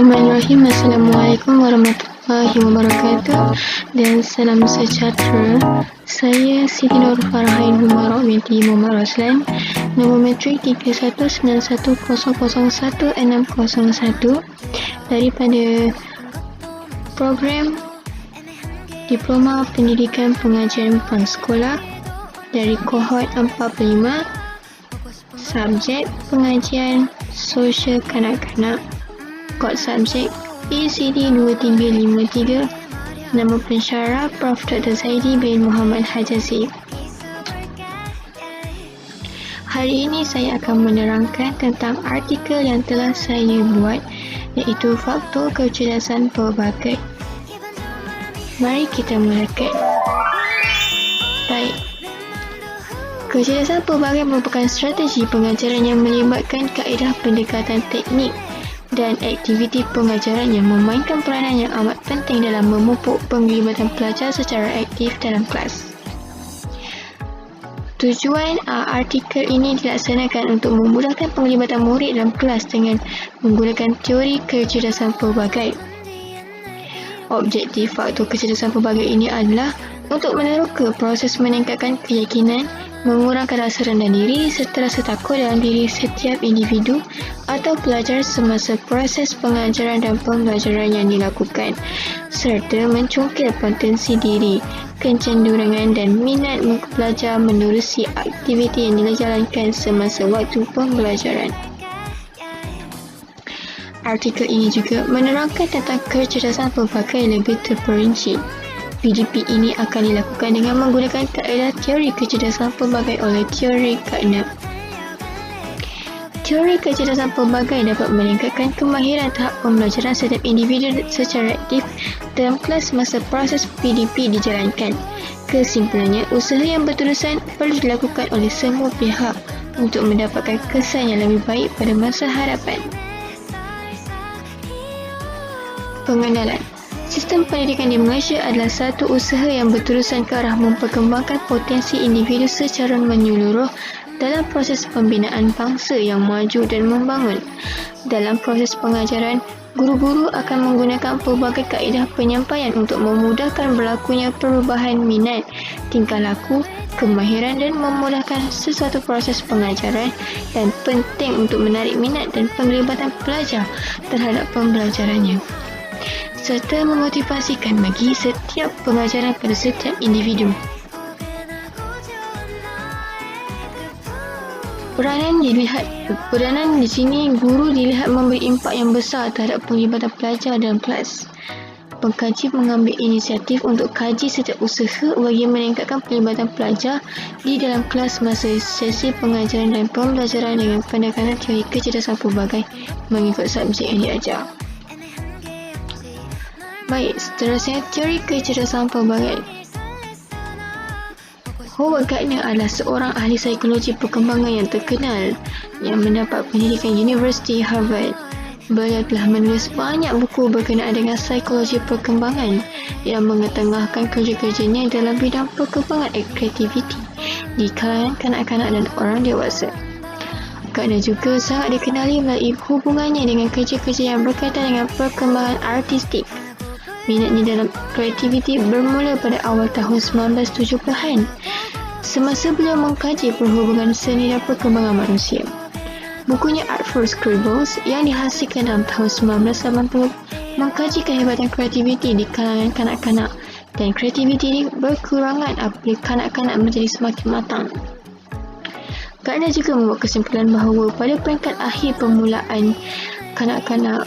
Bismillahirrahmanirrahim. Assalamualaikum warahmatullahi wabarakatuh dan salam sejahtera. Saya Siti Nur Farhain Humarok binti Muhammad Roslan, nombor metrik 3191001601 daripada program Diploma Pendidikan Pengajian Prasekolah dari kohort 45, subjek pengajian sosial kanak-kanak, kod subjek ECD 2353. Nama pensyarah Prof. Dr. Zaidi bin Muhammad Hajazi. Hari ini saya akan menerangkan tentang artikel yang telah saya buat, iaitu faktor kecerdasan pelbagai. Mari kita mulakan. Baik. Kecerdasan pelbagai merupakan strategi pengajaran yang melibatkan kaedah pendekatan teknik dan aktiviti pengajaran yang memainkan peranan yang amat penting dalam memupuk penglibatan pelajar secara aktif dalam kelas. Tujuan artikel ini dilaksanakan untuk memudahkan penglibatan murid dalam kelas dengan menggunakan teori kecerdasan pelbagai. Objektif faktor kecerdasan pelbagai ini adalah untuk meneroka proses meningkatkan keyakinan, mengurangkan rasa rendah diri serta rasa takut dalam diri setiap individu atau pelajar semasa proses pengajaran dan pembelajaran yang dilakukan, serta mencungkil potensi diri, kecenderungan dan minat pelajar menerusi aktiviti yang dijalankan semasa waktu pembelajaran. Artikel ini juga menerangkan tentang kecerdasan pelbagai lebih terperinci. PDP ini akan dilakukan dengan menggunakan kaedah teori kecerdasan pelbagai oleh teori Gardner. Teori kecerdasan pelbagai dapat meningkatkan kemahiran tahap pembelajaran setiap individu secara aktif dalam kelas masa proses PDP dijalankan. Kesimpulannya, usaha yang berterusan perlu dilakukan oleh semua pihak untuk mendapatkan kesan yang lebih baik pada masa hadapan. Pengenalan. Sistem pendidikan di Malaysia adalah satu usaha yang berterusan ke arah memperkembangkan potensi individu secara menyeluruh dalam proses pembinaan bangsa yang maju dan membangun. Dalam proses pengajaran, guru-guru akan menggunakan pelbagai kaedah penyampaian untuk memudahkan berlakunya perubahan minat, tingkah laku, kemahiran dan memudahkan sesuatu proses pengajaran, dan penting untuk menarik minat dan penglibatan pelajar terhadap pembelajarannya, serta memotivasikan bagi setiap pengajaran pada setiap individu. Peranan di sini guru dilihat memberi impak yang besar terhadap penglibatan pelajar dalam kelas. Pengkaji mengambil inisiatif untuk kaji setiap usaha bagi meningkatkan pelibatan pelajar di dalam kelas masa sesi pengajaran dan pembelajaran dengan pendekatan teori kecerdasan pelbagai mengikut subjek yang diajar. Baik, seterusnya teori kecerdasan pelbagai. Howard Gardner adalah seorang ahli psikologi perkembangan yang terkenal yang mendapat pendidikan Universiti Harvard. Beliau telah menulis banyak buku berkenaan dengan psikologi perkembangan yang mengetengahkan kerja-kerjanya dalam bidang perkembangan kreativiti di kalangan kanak-kanak dan orang dewasa. Gardner juga sangat dikenali melalui hubungannya dengan kerja-kerja yang berkaitan dengan perkembangan artistik. Minatnya dalam kreativiti bermula pada awal tahun 1970-an semasa beliau mengkaji perhubungan seni dan perkembangan manusia. Bukunya Art for Scribbles yang dihasilkan dalam tahun 1980 mengkaji kehebatan kreativiti di kalangan kanak-kanak, dan kreativiti ini berkurangan apabila kanak-kanak menjadi semakin matang. Gardner juga membuat kesimpulan bahawa pada peringkat akhir permulaan kanak-kanak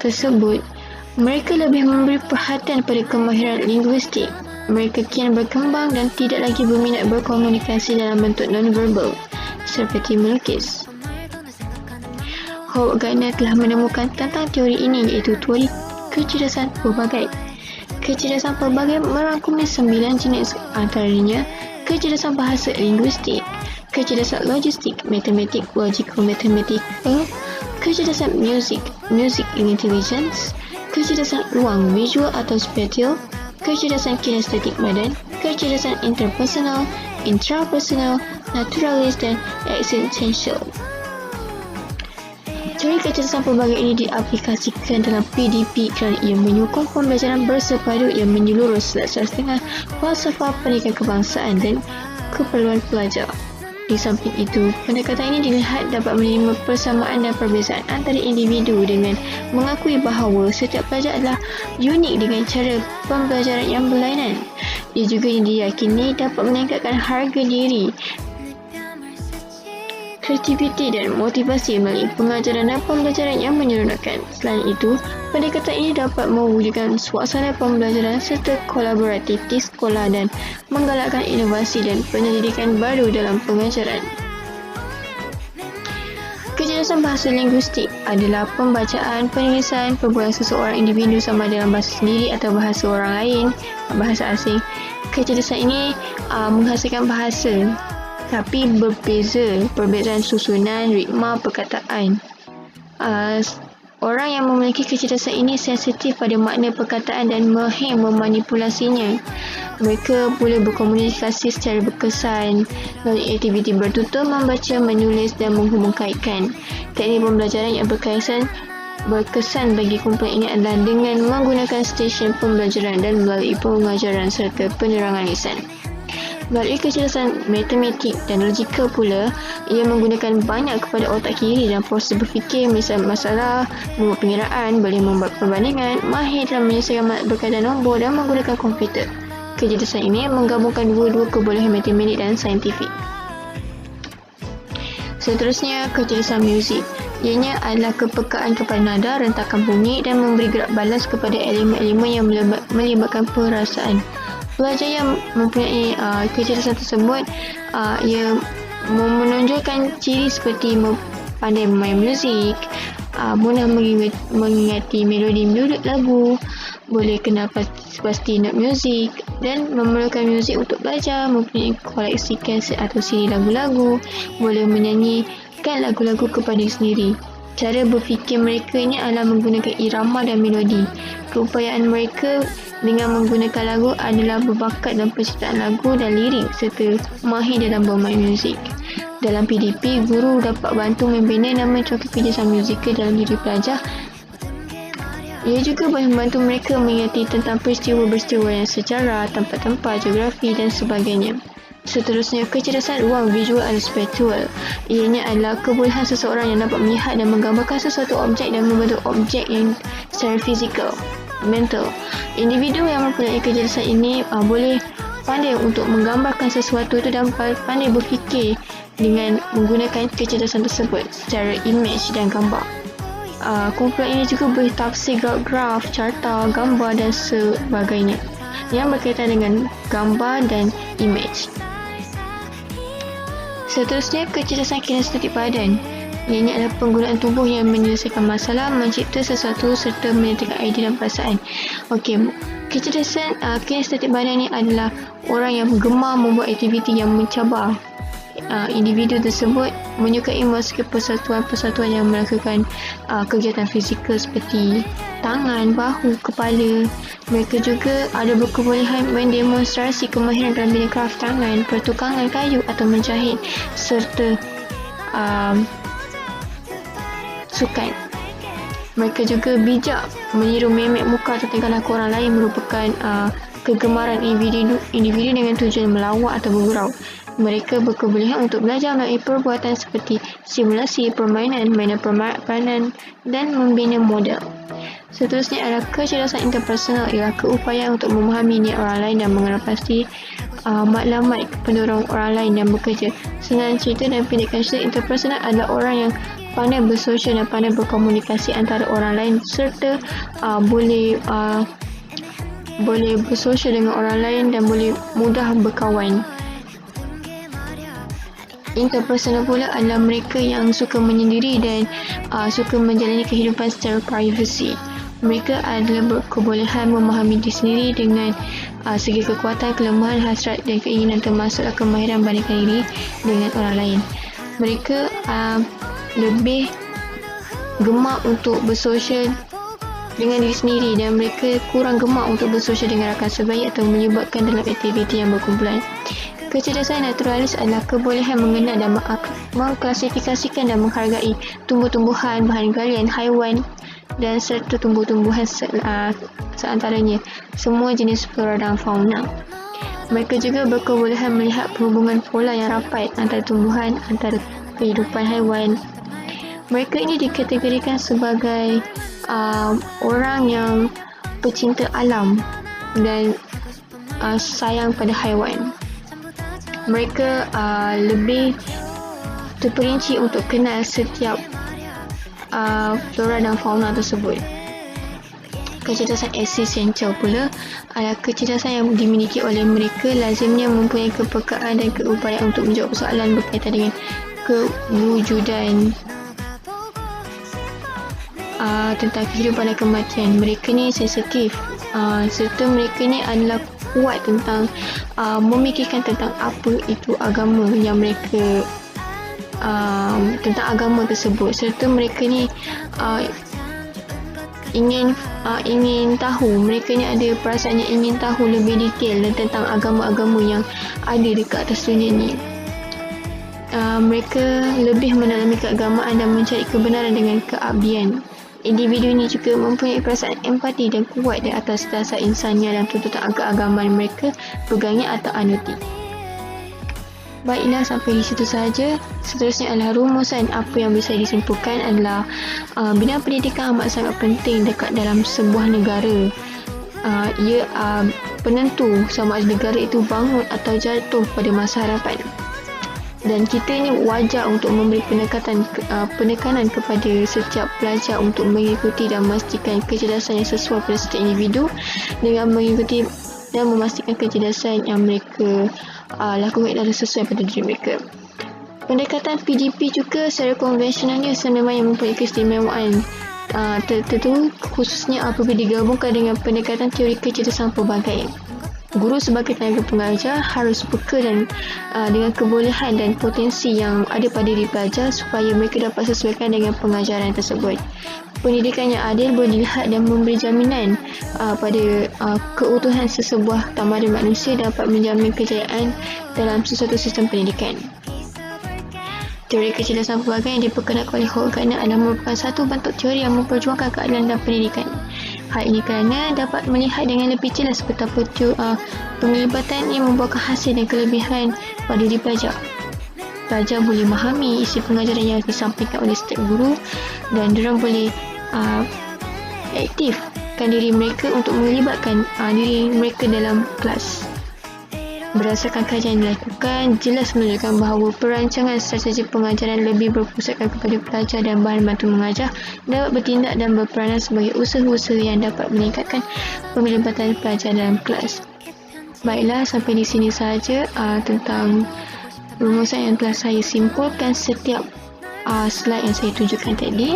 tersebut, mereka lebih memberi perhatian pada kemahiran linguistik. Mereka kian berkembang dan tidak lagi berminat berkomunikasi dalam bentuk non-verbal, seperti melukis. Howard Gardner telah menemukan tentang teori ini, iaitu teori kecerdasan pelbagai. Kecerdasan pelbagai merangkumi 9 jenis, antaranya kecerdasan bahasa linguistik, kecerdasan logistik, matematik, logical-mathematical, kecerdasan music intelligence, kecerdasan ruang visual atau spatial, kecerdasan kinestetik badan, kecerdasan interpersonal, intrapersonal, naturalis dan existential. Teori kecerdasan pelbagai ini diaplikasikan dalam PDP kerana ia menyokong pembelajaran bersepadu yang menyeluruh selaras dengan falsafah pendidikan kebangsaan dan keperluan pelajar. Di samping itu, pendekatan ini dilihat dapat menerima persamaan dan perbezaan antara individu dengan mengakui bahawa setiap pelajar adalah unik dengan cara pembelajaran yang berlainan. Ia juga diyakini dapat meningkatkan harga diri, kreativiti dan motivasi melalui pengajaran dan pembelajaran yang menyeronokkan. Selain itu, pendekatan ini dapat mewujudkan suasana pembelajaran serta kolaboratif di sekolah dan menggalakkan inovasi dan penyelidikan baru dalam pengajaran. Kecerdasan bahasa linguistik adalah pembacaan, penulisan, perbualan seseorang individu sama dalam bahasa sendiri atau bahasa orang lain, bahasa asing. Kecerdasan ini menghasilkan bahasa, tapi perbezaan susunan, ritma, perkataan. Orang yang memiliki kecerdasan ini sensitif pada makna perkataan dan mahir memanipulasinya. Mereka boleh berkomunikasi secara berkesan melalui aktiviti bertutur, membaca, menulis dan menghubungkaitkan. Teknik pembelajaran yang berkesan bagi kumpulan ini adalah dengan menggunakan stesen pembelajaran dan melalui pengajaran serta penerangan lisan. Melalui kecerdasan matematik dan logika pula, ia menggunakan banyak kepada otak kiri dan proses berfikir, misal masalah, membuat pengiraan, boleh membuat perbandingan, mahir dalam menyelesaikan berkaitan nombor dan menggunakan komputer. Kecerdasan ini menggabungkan dua-dua kebolehan matematik dan saintifik. Seterusnya, kecerdasan muzik. Ianya adalah kepekaan kepada nada, rentakan bunyi dan memberi gerak balas kepada elemen-elemen yang melibatkan perasaan. Pelajar yang mempunyai kecerdasan tersebut ia menonjolkan ciri seperti pandai memain muzik, mudah mengingati melodi lagu, boleh kenal pasti not muzik dan memerlukan muzik untuk belajar, mempunyai koleksi kaset atau CD lagu-lagu, boleh menyanyikan lagu-lagu kepada diri sendiri. Cara berfikir mereka ini adalah menggunakan irama dan melodi. Keupayaan mereka dengan menggunakan lagu adalah berbakat dalam penciptaan lagu dan lirik serta mahir dalam bermain muzik. Dalam PDP, guru dapat bantu membina dan mencoki kecerdasan musikal dalam diri pelajar. Ia juga boleh membantu mereka mengingati tentang peristiwa-peristiwa yang sejarah, tempat-tempat, geografi dan sebagainya. Seterusnya, kecerdasan ruang visual dan spatial. Ianya adalah kebolehan seseorang yang dapat melihat dan menggambarkan sesuatu objek dan membentuk objek yang secara fizikal, mental. Individu yang mempunyai kecerdasan ini boleh pandai untuk menggambarkan sesuatu itu dan pandai berfikir dengan menggunakan kecerdasan tersebut secara image dan gambar. Kumpulan ini juga boleh tafsir graf, carta, gambar dan sebagainya yang berkaitan dengan gambar dan image. Seterusnya, kecerdasan kinestetik badan. Ianya adalah penggunaan tubuh yang menyelesaikan masalah, mencipta sesuatu serta menyatakan idea dan perasaan. Okey, kecerdasan kinestetik badan ini adalah orang yang gemar membuat aktiviti yang mencabar. Individu tersebut menyukai memasuki persatuan-persatuan yang melakukan kegiatan fizikal seperti tangan, bahu, kepala. Mereka juga ada berkebolehan mendemonstrasi kemahiran dalam bidang kraf tangan, pertukangan kayu atau menjahit serta sukan. Mereka juga bijak meniru memek muka atau tingkah laku orang lain merupakan kegemaran individu dengan tujuan melawak atau bergurau. Mereka berkebolehan untuk belajar melalui perbuatan seperti simulasi, permainan, mainan peranan dan membina model. Seterusnya adalah kecerdasan interpersonal, ialah keupayaan untuk memahami niat orang lain dan mengenal pasti maklumat pendorong orang lain yang bekerja. Senang cerita dan pendekkan cerita, interpersonal adalah orang yang pandai bersosial dan pandai berkomunikasi antara orang lain serta boleh bersosial dengan orang lain dan boleh mudah berkawan. Interpersonal pula adalah mereka yang suka menyendiri dan suka menjalani kehidupan secara privasi. Mereka adalah berkebolehan memahami diri sendiri dengan segi kekuatan, kelemahan, hasrat dan keinginan, termasuklah kemahiran bandingkan diri dengan orang lain. Mereka lebih gemar untuk bersosial dengan diri sendiri dan mereka kurang gemar untuk bersosial dengan rakan sebaya atau melibatkan dalam aktiviti yang berkumpulan. Kecerdasan naturalis adalah kebolehan mengenal dan mengklasifikasikan dan menghargai tumbuh-tumbuhan, bahan galian, haiwan dan serta tumbuh-tumbuhan seantaranya, semua jenis flora dan fauna. Mereka juga berkebolehan melihat perhubungan pola yang rapat antara tumbuhan, antara kehidupan haiwan. Mereka ini dikategorikan sebagai orang yang pecinta alam dan sayang pada haiwan. Mereka lebih terperinci untuk kenal setiap flora dan fauna tersebut. Kecerdasan eksistensial pula adalah kecerdasan yang dimiliki oleh mereka lazimnya mempunyai kepekaan dan keupayaan untuk menjawab soalan berkaitan dengan kewujudan tentang kehidupan dan kematian. Mereka ni sensitif serta mereka ni adalah kuat tentang memikirkan tentang apa itu agama yang mereka tentang agama tersebut, serta mereka ni ingin tahu, mereka ni ada perasaan yang ingin tahu lebih detail dan tentang agama-agama yang ada dekat atas dunia ni. Mereka lebih mendalami keagamaan dan mencari kebenaran dengan keabdian. Individu ini juga mempunyai perasaan empati dan kuat di atas dasar insania dan tuntutan keagamaan mereka pegangnya atau anuti. Baiklah, sampai di situ sahaja. Seterusnya adalah rumusan. Apa yang bisa disimpulkan adalah bidang pendidikan amat sangat penting dekat dalam sebuah negara. Ia penentu sama ada negara itu bangun atau jatuh pada masa hadapan. Dan kita ini wajar untuk memberi penekanan kepada setiap pelajar untuk mengikuti dan memastikan kecerdasan yang sesuai pada setiap individu dengan mengikuti dan memastikan kecerdasan yang mereka lakukan adalah sesuai pada diri mereka. Pendekatan PDP juga secara konvensionalnya sebenarnya mempunyai keistimewaan tertentu, khususnya apabila digabungkan dengan pendekatan teori kecerdasan pelbagai. Guru sebagai tenaga pengajar harus peka dan dengan kebolehan dan potensi yang ada pada diri pelajar supaya mereka dapat sesuaikan dengan pengajaran tersebut. Pendidikan yang adil boleh dilihat dan memberi jaminan pada keutuhan sesebuah tamadun manusia dapat menjamin kejayaan dalam sesuatu sistem pendidikan. Teori kecerdasan pelbagai yang diperkenalkan oleh Howard Gardner adalah merupakan satu bentuk teori yang memperjuangkan keadilan dalam pendidikan. Hal ini kerana dapat melihat dengan lebih jelas betapa penglibatan ini membuahkan hasil dan kelebihan pada diri pelajar. Pelajar boleh memahami isi pengajaran yang disampaikan oleh setiap guru dan diorang boleh aktifkan diri mereka untuk melibatkan diri mereka dalam kelas. Berdasarkan kajian yang dilakukan, jelas menunjukkan bahawa perancangan strategi pengajaran lebih berpusatkan kepada pelajar dan bahan bantu mengajar dapat bertindak dan berperanan sebagai usaha-usaha yang dapat meningkatkan penglibatan pelajar dalam kelas. Baiklah, sampai di sini sahaja tentang rumusan yang telah saya simpulkan setiap slide yang saya tunjukkan tadi.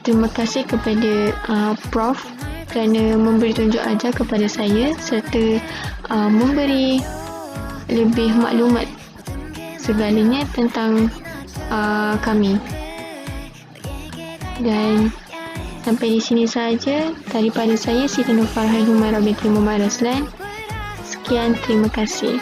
Terima kasih kepada Prof kerana memberi tunjuk ajar kepada saya serta memberi lebih maklumat segalanya tentang kami. Dan sampai di sini sahaja daripada saya, Siti Nur Farhan Humairah binti Muhammad Raslan. Sekian, terima kasih.